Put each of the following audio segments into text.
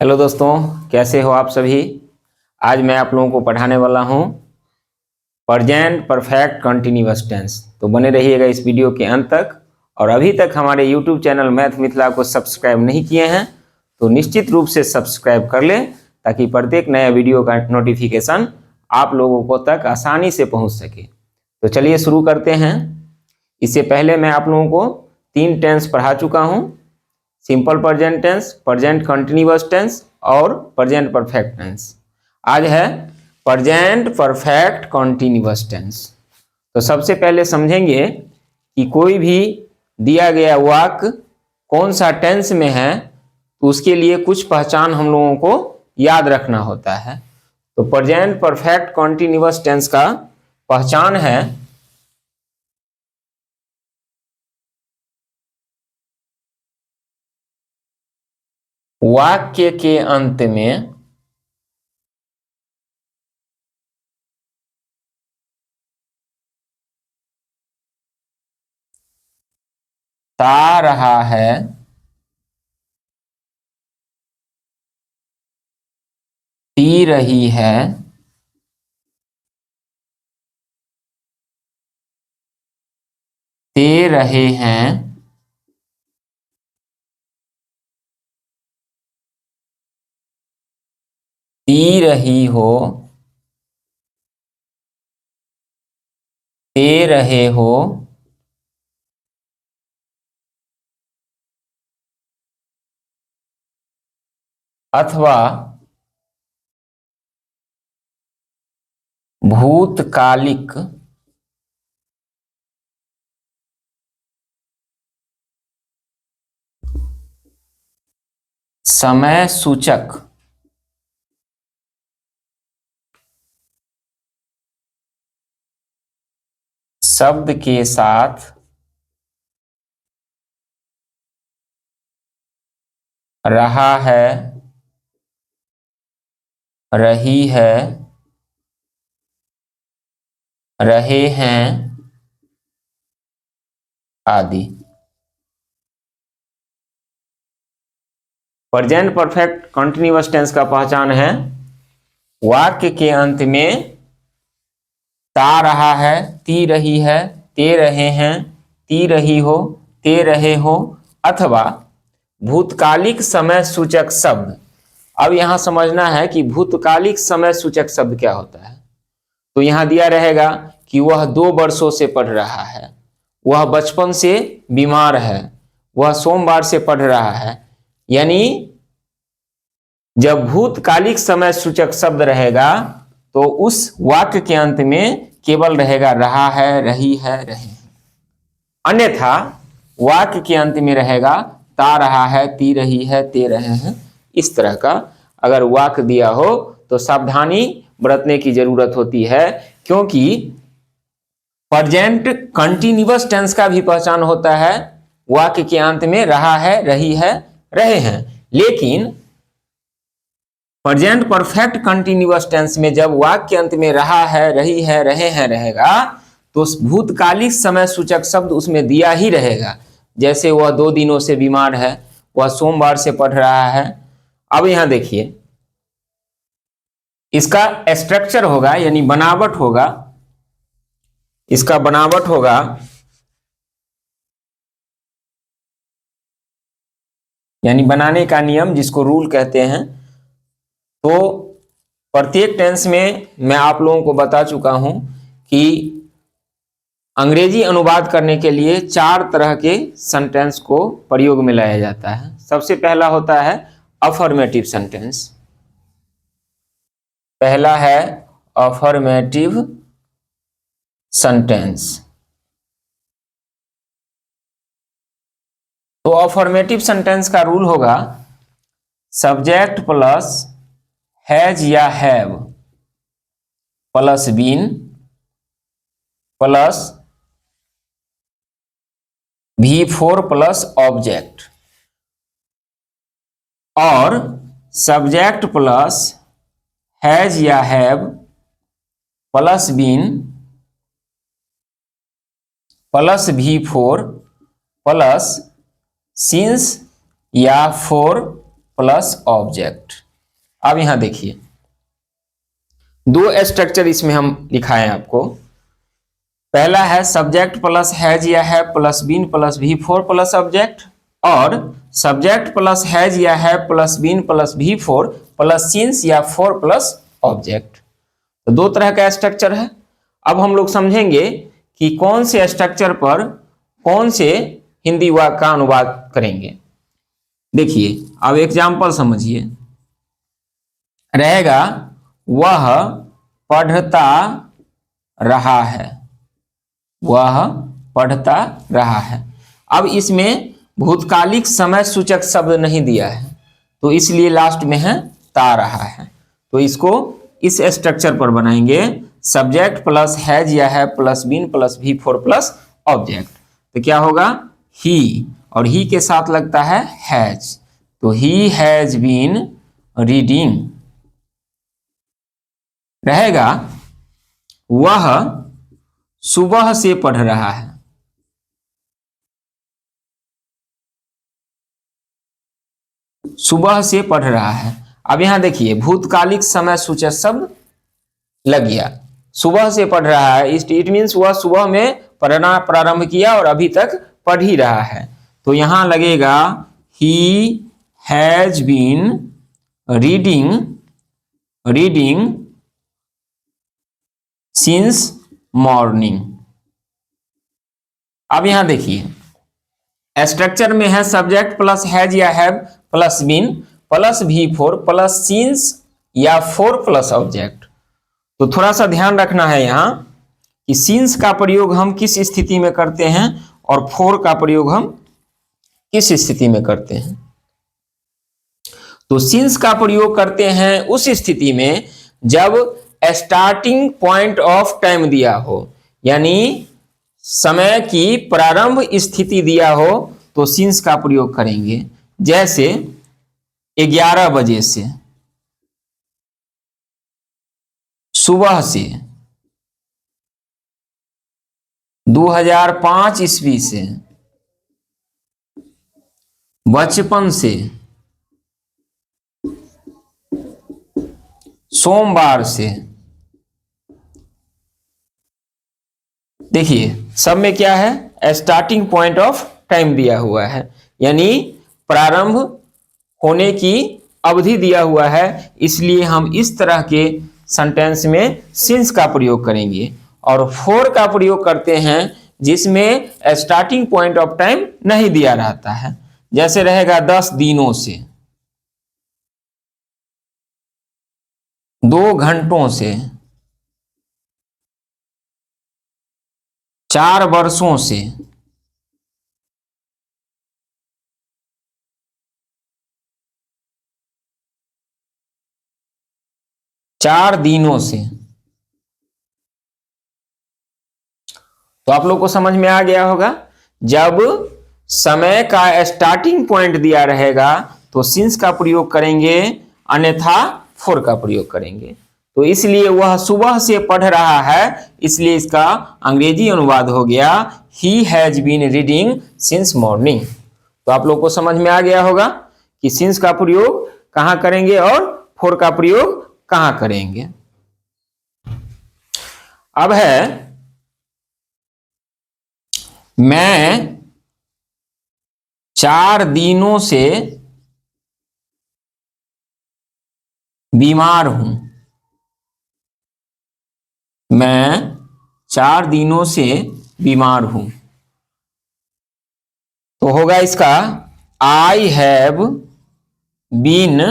Hello दोस्तों, कैसे हो आप सभी। आज मैं आप लोगों को पढ़ाने वाला हूं प्रेजेंट परफेक्ट कंटिन्यूअस टेंस। तो बने रहिएगा इस वीडियो के अंत तक। और अभी तक हमारे यूट्यूब चैनल मैथ मिथिला को सब्सक्राइब नहीं किए हैं तो निश्चित रूप से सब्सक्राइब कर लें, ताकि प्रत्येक नया वीडियो का नोटिफिकेशन आप लोगों को तक आसानी से पहुँच सके। तो चलिए शुरू करते हैं। इससे पहले मैं आप लोगों को 3 टेंस पढ़ा चुका हूँ: simple present tense, present continuous tense और प्रेजेंट परफेक्ट टेंस। आज है प्रेजेंट परफेक्ट कंटिन्यूअस टेंस। तो सबसे पहले समझेंगे कि कोई भी दिया गया वाक्य कौन सा टेंस में है, तो उसके लिए कुछ पहचान हम लोगों को याद रखना होता है। तो प्रेजेंट परफेक्ट कंटिन्यूअस टेंस का पहचान है वाक्य के अंत में ता रहा है, ती रही है, ते रहे हैं, ती रही हो, ते रहे हो, अथवा भूतकालिक समय सूचक शब्द के साथ रहा है, रही है, रहे हैं आदि। प्रेजेंट परफेक्ट कंटिन्यूअस टेंस का पहचान है वाक्य के अंत में ता रहा है, ती रही है, ते रहे हैं, ती रही हो, ते रहे हो, अथवा भूतकालिक समय सूचक शब्द। अब यहां समझना है कि भूतकालिक समय सूचक शब्द क्या होता है। तो यहां दिया रहेगा कि वह 2 वर्षों से पढ़ रहा है, वह बचपन से बीमार है, वह सोमवार से पढ़ रहा है। यानी जब भूतकालिक समय सूचक शब्द रहेगा तो उस वाक्य के अंत में केवल रहेगा रहा है, रही है, रहे हैं। अन्यथा वाक्य के अंत में रहेगा ता रहा है, ती रही है, ते रहे हैं। इस तरह का अगर वाक्य दिया हो तो सावधानी बरतने की जरूरत होती है, क्योंकि प्रेजेंट कंटिन्यूअस टेंस का भी पहचान होता है वाक्य के अंत में रहा है, रही है, रहे हैं। लेकिन प्रेजेंट परफेक्ट कंटिन्यूअस टेंस में जब वाक्य के अंत में रहा है, रही है, रहे हैं रहेगा तो भूतकालिक समय सूचक शब्द उसमें दिया ही रहेगा। जैसे वह 2 दिनों से बीमार है, वह सोमवार से पढ़ रहा है। अब यहां देखिए, इसका स्ट्रक्चर होगा यानी बनावट होगा, इसका बनावट होगा यानी बनाने का नियम, जिसको रूल कहते हैं। तो प्रत्येक टेंस में मैं आप लोगों को बता चुका हूं कि अंग्रेजी अनुवाद करने के लिए 4 तरह के सेंटेंस को प्रयोग में लाया जाता है। सबसे पहला होता है अफर्मेटिव सेंटेंस। पहला है अफर्मेटिव सेंटेंस। तो अफर्मेटिव सेंटेंस का रूल होगा सब्जेक्ट प्लस हैज या have plus been plus V4 plus object, और सब्जेक्ट प्लस हैज या have plus been plus V4 plus since या फॉर प्लस ऑब्जेक्ट। अब यहां देखिए दो स्ट्रक्चर इसमें हम लिखाएं आपको। पहला है सब्जेक्ट प्लस हैज या है plus been plus V four plus object, और सब्जेक्ट प्लस हैज या है plus been plus V four plus since या फोर प्लस ऑब्जेक्ट। तो दो तरह का स्ट्रक्चर है। अब हम लोग समझेंगे कि कौन से स्ट्रक्चर पर कौन से हिंदी वाक्य का अनुवाद करेंगे। देखिए अब एग्जाम्पल समझिए, रहेगा वह पढ़ता रहा है, वह पढ़ता रहा है। अब इसमें भूतकालिक समय सूचक शब्द नहीं दिया है, तो इसलिए लास्ट में है ता रहा है। तो इसको इस स्ट्रक्चर पर बनाएंगे, सब्जेक्ट प्लस हैज या है plus been plus V four plus object. तो क्या होगा ही, और ही के साथ लगता है हैज, तो ही हैज बीन रीडिंग। रहेगा वह सुबह से पढ़ रहा है, सुबह से पढ़ रहा है। अब यहां देखिए भूतकालिक समय सूचक शब्द लग गया, सुबह से पढ़ रहा है, इट मीन्स वह सुबह में पढ़ना प्रारंभ किया और अभी तक पढ़ ही रहा है। तो यहां लगेगा he has been reading, reading since morning. अब यहां देखिए स्ट्रक्चर में है सब्जेक्ट प्लस हैज या have plus been plus V four plus since या फोर प्लस ऑब्जेक्ट। तो थोड़ा सा ध्यान रखना है यहां कि सिंस का प्रयोग हम किस स्थिति में करते हैं और फोर का प्रयोग हम किस स्थिति में करते हैं। तो सिंस का प्रयोग करते हैं उस स्थिति में जब स्टार्टिंग पॉइंट ऑफ टाइम दिया हो, यानी समय की प्रारंभ स्थिति दिया हो तो सिंस का प्रयोग करेंगे। जैसे 11 बजे से, सुबह से, 2005 ईस्वी से, बचपन से, सोमवार से। देखिए सब में क्या है स्टार्टिंग पॉइंट ऑफ टाइम दिया हुआ है, यानी प्रारंभ होने की अवधि दिया हुआ है, इसलिए हम इस तरह के सेंटेंस में सिंस का प्रयोग करेंगे। और फोर का प्रयोग करते हैं जिसमें स्टार्टिंग पॉइंट ऑफ टाइम नहीं दिया रहता है। जैसे रहेगा 10 दिनों से, 2 घंटों से, 4 वर्षों से, 4 दिनों से। तो आप लोग को समझ में आ गया होगा, जब समय का स्टार्टिंग पॉइंट दिया रहेगा तो सिंस का प्रयोग करेंगे, अन्यथा फोर का प्रयोग करेंगे। तो इसलिए वह सुबह से पढ़ रहा है, इसलिए इसका अंग्रेजी अनुवाद हो गया he has been reading since morning. तो आप लोग को समझ में आ गया होगा कि सिंस का प्रयोग कहां करेंगे और फोर का प्रयोग कहां करेंगे। अब है मैं 4 दिनों से बीमार हूं, मैं 4 दिनों से बीमार हूं। तो होगा इसका I have been,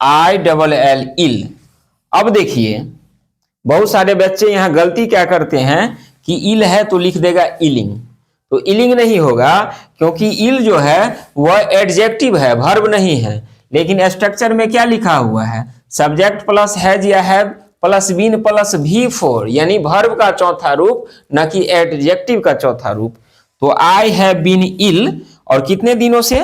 I double L ill. अब देखिए बहुत सारे बच्चे यहां गलती क्या करते हैं कि इल है तो लिख देगा इलिंग, तो इलिंग नहीं होगा, क्योंकि इल जो है वह एडजेक्टिव है, वर्ब नहीं है। लेकिन स्ट्रक्चर में क्या लिखा हुआ है, सब्जेक्ट प्लस हैज या have plus been plus V four, यानी वर्ब का चौथा रूप, न कि एडजेक्टिव का चौथा रूप। तो आई हैव बीन इल, और कितने दिनों से,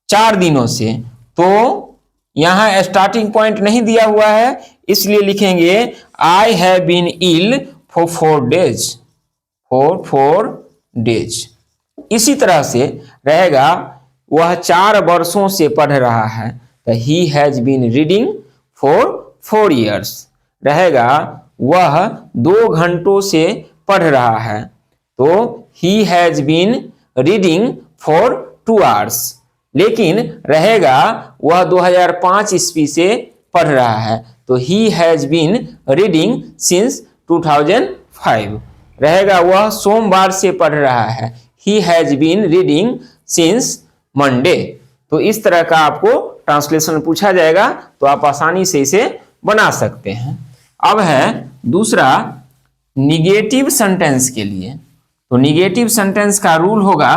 4 दिनों से। तो यहां स्टार्टिंग पॉइंट नहीं दिया हुआ है, इसलिए लिखेंगे I have been ill for 4 days, for 4 days. इसी तरह से रहेगा वह 4 वर्षों से पढ़ रहा है, तो he has been reading for 4 years। रहेगा वह 2 घंटों से पढ़ रहा है, तो he has been reading for 2 hours। लेकिन रहेगा वह 2005 ईस्वी से पढ़ रहा है, तो he has been reading since 2005। रहेगा वह सोमवार से पढ़ रहा है, he has been reading since Monday. तो इस तरह का आपको ट्रांसलेशन पूछा जाएगा, तो आप आसानी से इसे बना सकते हैं। अब है दूसरा निगेटिव सेंटेंस के लिए। तो निगेटिव सेंटेंस का रूल होगा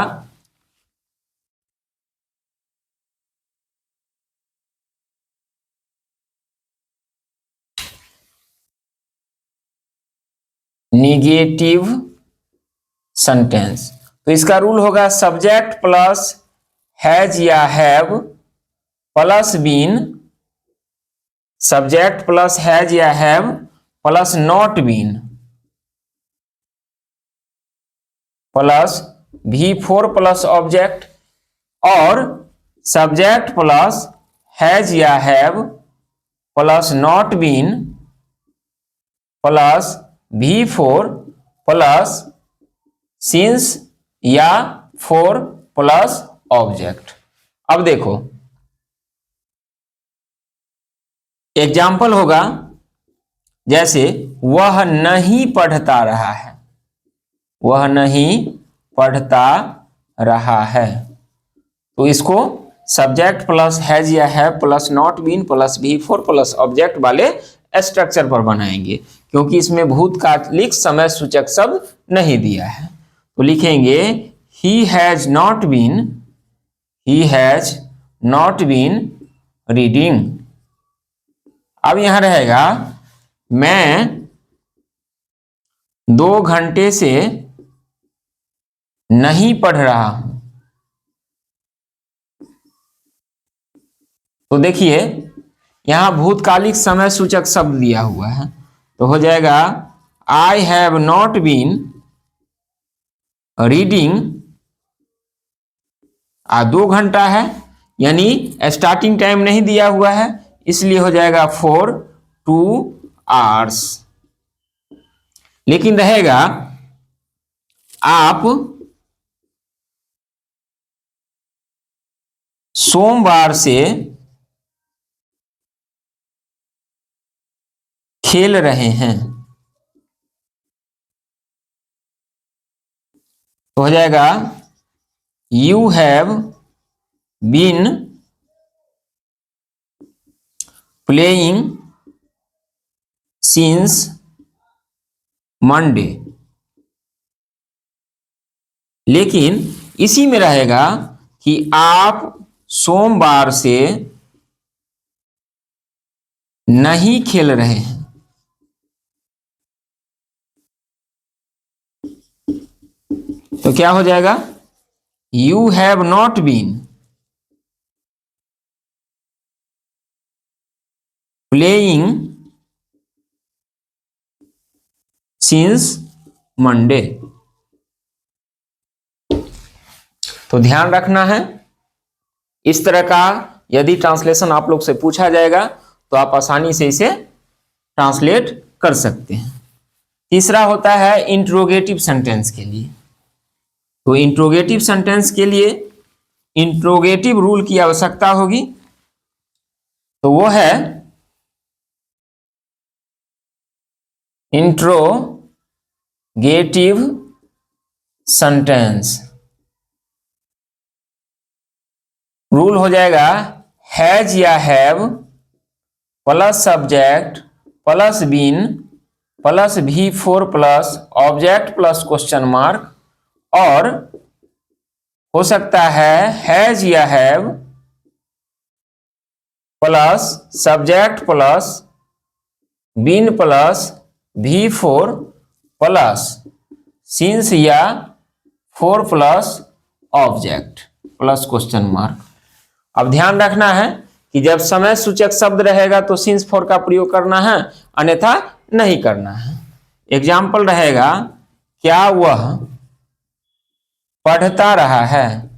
निगेटिव सेंटेंस। तो इसका रूल होगा सब्जेक्ट प्लस हैज या have plus been, subject plus has या have plus not been plus V4 plus object, और सब्जेक्ट प्लस हैज या have plus not been plus V4 plus since या for plus object. अब देखो example होगा, जैसे वह नहीं पढ़ता रहा है, वह नहीं पढ़ता रहा है, तो इसको सब्जेक्ट प्लस हैज या have plus not been plus V4 plus object वाले स्ट्रक्चर पर बनाएंगे, क्योंकि इसमें भूतकालिक समय सूचक शब्द नहीं दिया है। तो लिखेंगे he has not been, he has not been reading. अब यहां रहेगा मैं 2 घंटे से नहीं पढ़ रहा हूं। तो देखिए यहां भूतकालिक समय सूचक शब्द दिया हुआ है, तो हो जाएगा I have not been reading. 2 घंटा है, यानी स्टार्टिंग टाइम नहीं दिया हुआ है, इसलिए हो जाएगा फॉर 2 hours। लेकिन रहेगा आप सोमवार से खेल रहे हैं, तो हो जाएगा you have been playing since Monday. लेकिन इसी में रहेगा कि आप सोमवार से नहीं खेल रहे हैं, तो क्या हो जाएगा you have not been playing since Monday. तो ध्यान रखना है, इस तरह का यदि ट्रांसलेशन आप लोग से पूछा जाएगा तो आप आसानी से इसे ट्रांसलेट कर सकते हैं। तीसरा होता है इंट्रोगेटिव सेंटेंस के लिए। तो इंट्रोगेटिव सेंटेंस के लिए इंट्रोगेटिव रूल की आवश्यकता होगी, तो वो है इंट्रोगेटिव सेंटेंस। रूल हो जाएगा हैज या have plus subject plus been plus V4 plus object plus question mark, और हो सकता है हैज या have plus subject plus been plus V4 plus since या 4 plus object plus question mark. अब ध्यान रखना है कि जब समय सूचक शब्द रहेगा तो सिंस 4 का प्रयोग करना है, अन्यथा नहीं करना है। एग्जाम्पल रहेगा क्या वह पढ़ता रहा है,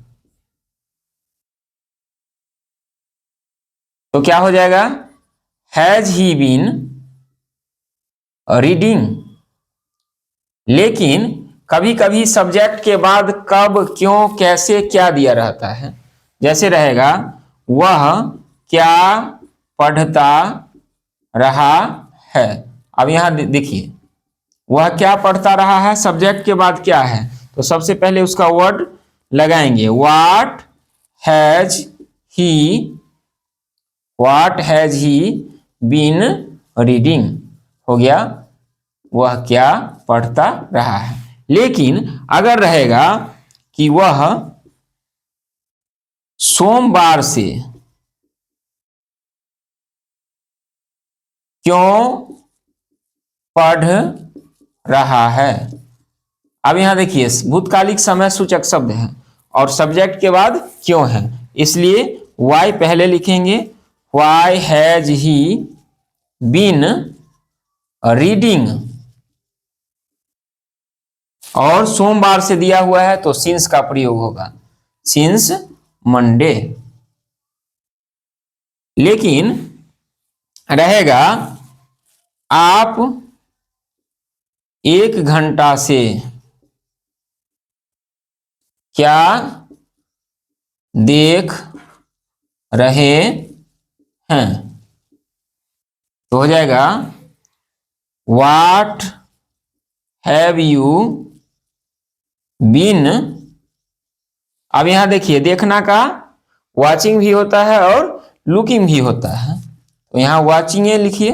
तो क्या हो जाएगा, हैज ही बीन रीडिंग। लेकिन कभी कभी सब्जेक्ट के बाद कब, क्यों, कैसे, क्या दिया रहता है। जैसे रहेगा वह क्या पढ़ता रहा है। अब यहां देखिए, वह क्या पढ़ता रहा है, सब्जेक्ट के बाद क्या है, तो सबसे पहले उसका वर्ड लगाएंगे, has he what has he been reading, हो गया वह क्या पढ़ता रहा है। लेकिन अगर रहेगा कि वह सोमवार से क्यों पढ़ रहा है। अब यहां देखिए भूतकालिक समय सूचक शब्द है और सब्जेक्ट के बाद क्यों है, इसलिए वाई पहले लिखेंगे, why has he been reading, और सोमवार से दिया हुआ है तो सिंस का प्रयोग होगा, सिंस मंडे। लेकिन रहेगा आप 1 घंटा से क्या देख रहे हैं, तो हो जाएगा व्हाट हैव यू बीन। अब यहां देखिए देखना का वॉचिंग भी होता है और लुकिंग भी होता है, तो यहां वॉचिंग लिखिए,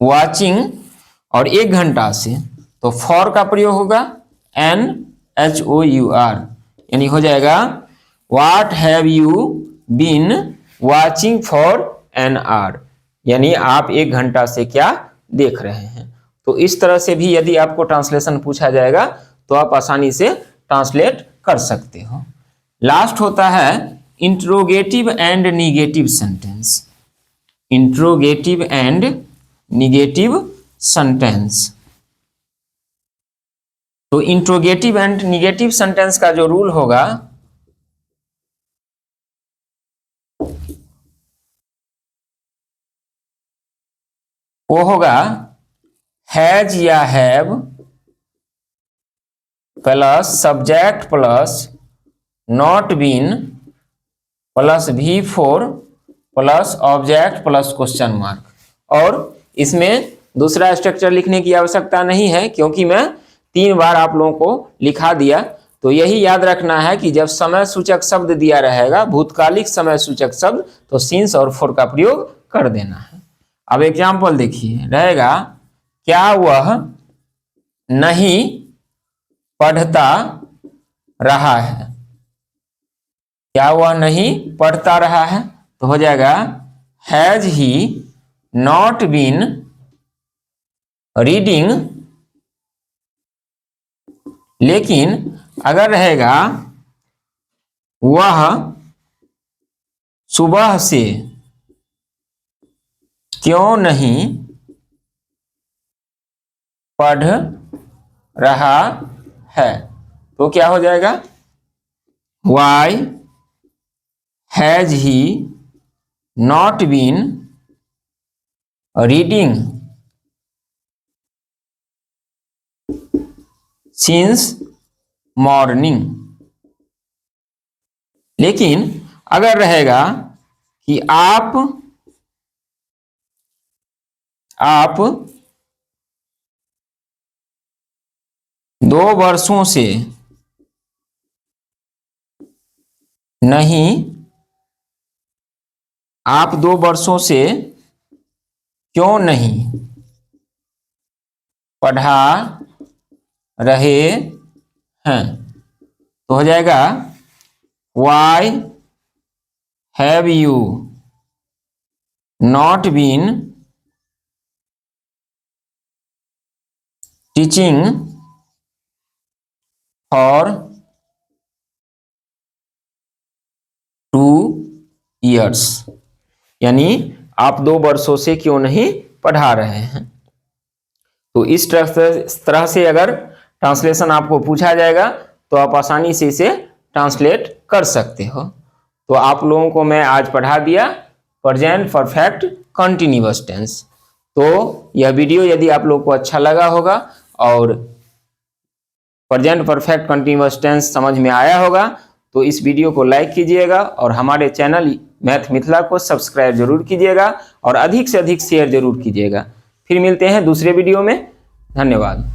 वॉचिंग और 1 घंटा से, तो फॉर का प्रयोग होगा, NHOUR, यानी हो जाएगा what have you been watching for an hour, यानी आप 1 घंटा से क्या देख रहे हैं। तो इस तरह से भी यदि आपको ट्रांसलेशन पूछा जाएगा तो आप आसानी से ट्रांसलेट कर सकते हो। लास्ट होता है interrogative and negative sentence, interrogative and negative sentence. तो इंट्रोगेटिव एंड निगेटिव सेंटेंस का जो रूल होगा वो होगा हैज या have plus subject plus not been plus V4 plus object plus question mark. और इसमें दूसरा स्ट्रक्चर लिखने की आवश्यकता नहीं है क्योंकि मैं 3 बार आप लोगों को लिखा दिया। तो यही याद रखना है कि जब समय सूचक शब्द दिया रहेगा, भूतकालिक समय सूचक शब्द, तो सिंस और फॉर का प्रयोग कर देना है। अब एग्जाम्पल देखिए, रहेगा क्या वह नहीं पढ़ता रहा है, क्या वह नहीं पढ़ता रहा है, तो हो जाएगा has he not been reading. लेकिन अगर रहेगा वह सुबह से क्यों नहीं पढ़ रहा है, तो क्या हो जाएगा why has he not been reading since morning. लेकिन अगर रहेगा कि आप 2 वर्षों से नहीं, आप 2 वर्षों से क्यों नहीं पढ़ा रहे हैं, तो हो जाएगा why have you not been teaching for 2 years, यानी आप 2 वर्षों से क्यों नहीं पढ़ा रहे हैं। तो इस तरह से अगर ट्रांसलेशन आपको पूछा जाएगा तो आप आसानी से इसे ट्रांसलेट कर सकते हो। तो आप लोगों को मैं आज पढ़ा दिया। Present perfect continuous tense. तो यह वीडियो यदि आप लोग को अच्छा लगा होगा और प्रेजेंट परफेक्ट कंटिन्यूअस टेंस समझ में आया होगा तो इस वीडियो को लाइक कीजिएगा और हमारे चैनल मैथ मिथिला को सब्सक्राइब जरूर कीजिएगा और अधिक से अधिक शेयर जरूर कीजिएगा। फिर मिलते हैं दूसरे वीडियो में। धन्यवाद।